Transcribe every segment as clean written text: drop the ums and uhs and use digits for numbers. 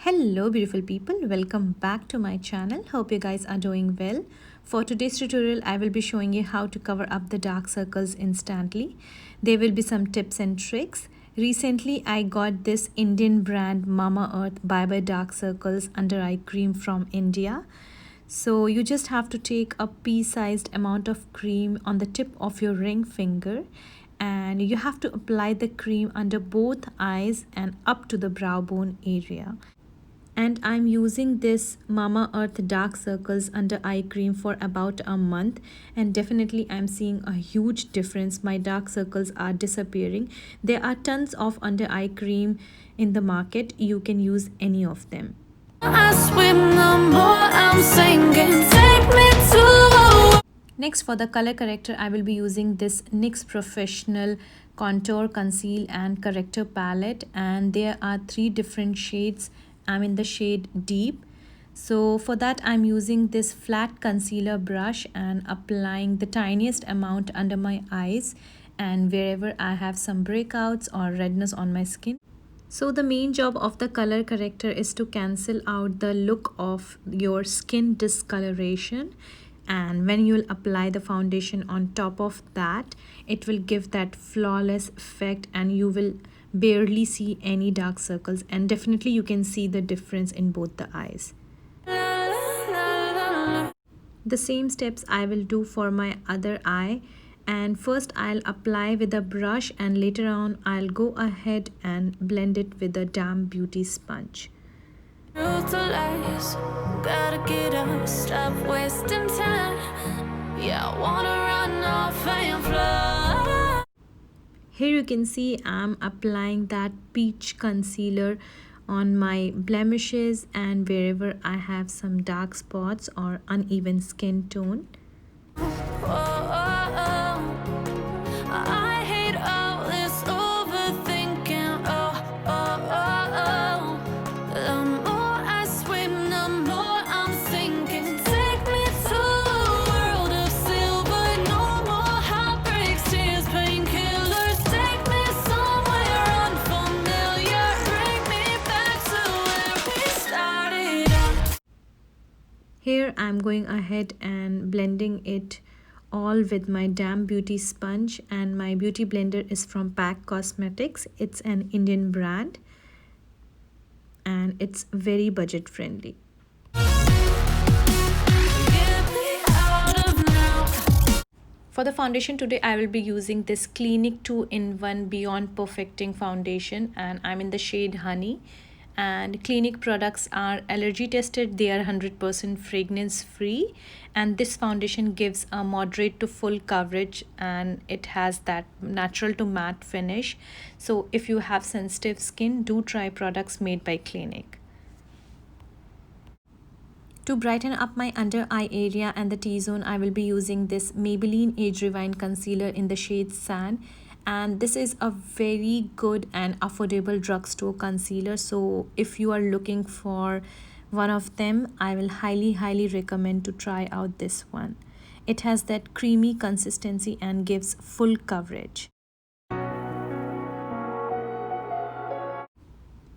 Hello beautiful people, welcome back to my channel. Hope you guys are doing well. For today's tutorial I will be showing you how to cover up the dark circles instantly. There will be some tips and tricks. Recently I got this Indian brand Mamaearth Bye Dark Circles under eye cream from India. So you just have to take a pea-sized amount of cream on the tip of your ring finger, and you have to apply the cream under both eyes and up to the brow bone area. And I'm using this Mamaearth dark circles under eye cream for about a month, and definitely I'm seeing a huge difference. My dark circles are disappearing. There are tons of under eye cream in the market. You can use any of them. I swim the more I'm sinking, take me to. Next, for the color corrector, I will be using this NYX Professional Contour, Conceal and Corrector palette, and there are 3 different shades. I'm in the shade Deep. So for that I'm using this flat concealer brush and applying the tiniest amount under my eyes and wherever I have some breakouts or redness on my skin. So the main job of the color corrector is to cancel out the look of your skin discoloration, and when you'll apply the foundation on top of that, it will give that flawless effect and you will barely see any dark circles, and definitely you can see the difference in both the eyes. The same steps I will do for my other eye, and first I'll apply with a brush and later on I'll go ahead and blend it with a damp beauty sponge. Gotta get up, stop wasting time. Yeah, I wanna run off and fly. Here you can see I'm applying that peach concealer on my blemishes and wherever I have some dark spots or uneven skin tone. I hate all this overthinking. The more I swim, the more I'm sinking. Take me to a world of silver. No more heartbreaks, tears, painkillers. Take me somewhere unfamiliar. Bring me back to where we started out. Here I'm going ahead and blending it all with my damp beauty sponge, and my beauty blender is from Pack Cosmetics. It's an Indian brand and it's very budget friendly. For the foundation today I will be using this Clinique 2-in-1 Beyond Perfecting foundation, and I'm in the shade Honey. And Clinique products are allergy tested, they are 100% fragrance free, and this foundation gives a moderate to full coverage and it has that natural to matte finish. So if you have sensitive skin, do try products made by Clinique. To brighten up my under eye area and the T-zone, I will be using this Maybelline Age Rewind Concealer in the shade Sand. And this is a very good and affordable drugstore concealer. So if you are looking for one of them, I will highly recommend to try out this one. It has that creamy consistency and gives full coverage.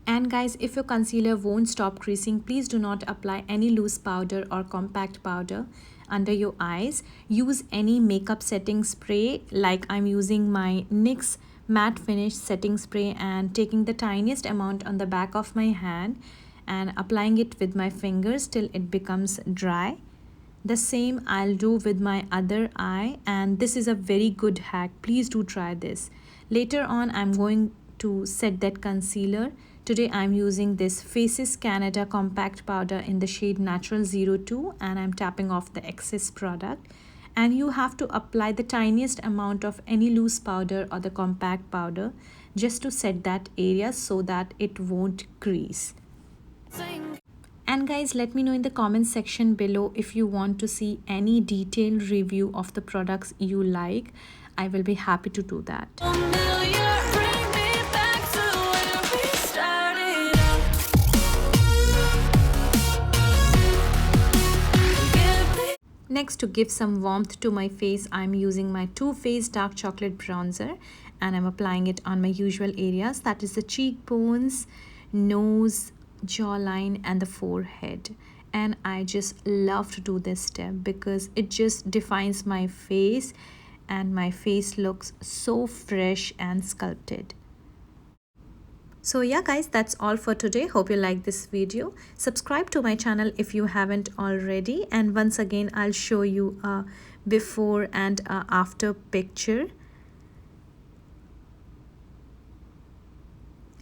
And guys, if your concealer won't stop creasing, please do not apply any loose powder or compact powder under your eyes. Use any makeup setting spray, like I'm using my NYX matte finish setting spray and taking the tiniest amount on the back of my hand and applying it with my fingers till it becomes dry. The same I'll do with my other eye, and this is a very good hack. Please do try this. Later on I'm going to set that concealer. Today I'm using this Faces Canada compact powder in the shade Natural 02, and I'm tapping off the excess product. And you have to apply the tiniest amount of any loose powder or the compact powder just to set that area so that it won't crease. And guys, let me know in the comment section below if you want to see any detailed review of the products you like. I will be happy to do that. Next, to give some warmth to my face, I'm using my Too Faced Dark Chocolate Bronzer and I'm applying it on my usual areas, that is the cheekbones, nose, jawline and the forehead. And I just love to do this step because it just defines my face and my face looks so fresh and sculpted. So yeah guys, that's all for today. Hope you like this video. Subscribe to my channel if you haven't already, and once again I'll show you a before and a after picture.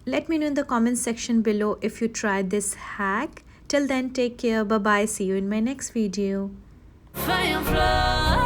Let me know in the comments section below if you tried this hack. Till then, take care. Bye bye. See you in my next video. Firefly.